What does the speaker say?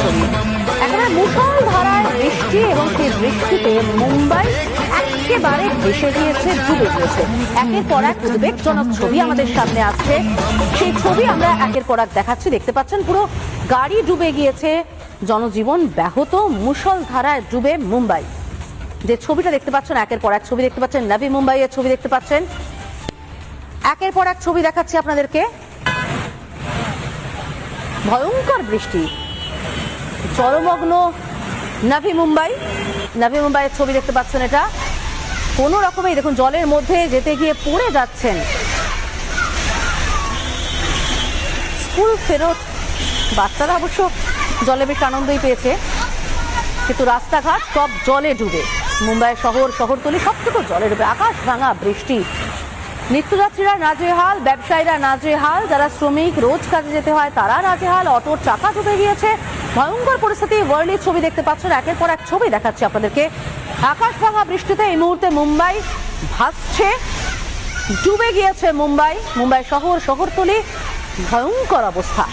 ছবি। একেবারে মুষলধারায় বৃষ্টি এবং সেই বৃষ্টিতে মুম্বাই একেবারে ভেসে গিয়েছে, ডুবে গিয়েছে। একের পর এক উদ্বেগজনক ছবি আমাদের সামনে আসছে, সেই ছবি আমরা একের পর এক দেখাচ্ছি। দেখতে পাচ্ছেন পুরো গাড়ি ডুবে গিয়েছে, জনজীবন ব্যাহত, মুষলধারায় ডুবে মুম্বাই। যে ছবিটা দেখতে পাচ্ছেন, একের পর এক ছবি দেখতে পাচ্ছেন, নাভি মুম্বাইয়ের ছবি দেখতে পাচ্ছেন। একের পর এক ছবি দেখাচ্ছি আপনাদেরকে। ভয়ঙ্কর বৃষ্টি, জলমগ্ন নাভি মুম্বাই। নাভি মুম্বাইয়ের ছবি দেখতে পাচ্ছেন। এটা কোনো রকমেই দেখুন জলের মধ্যে যেতে গিয়ে পড়ে যাচ্ছেন স্কুল ফেরত বাচ্চারা। অবশ্য জলে বেশ আনন্দই পেয়েছে, কিন্তু রাস্তাঘাট সব জলে ডুবে। মুম্বাইয়ের শহরতলি সবটুকু জলে ডুবে। আকাশ ভাঙা বৃষ্টি, নিত্যযাত্রীরা নাজেহাল, ব্যবসায়ীরা নাজেহাল, যারা শ্রমিক রোজ কাজে যেতে হয় তারা নাজেহাল। অটোর চাকা ডুবে গিয়েছে, ভয়ঙ্কর পরিস্থিতি। ওয়ার্ল্ডের ছবি দেখতে পাচ্ছেন, একের পর এক ছবি দেখাচ্ছি আপনাদেরকে। আকাশ ভাঙা বৃষ্টিতে এই মুহূর্তে মুম্বাই ভাসছে, ডুবে গিয়েছে মুম্বাই শহরতলি। ভয়ঙ্কর অবস্থা।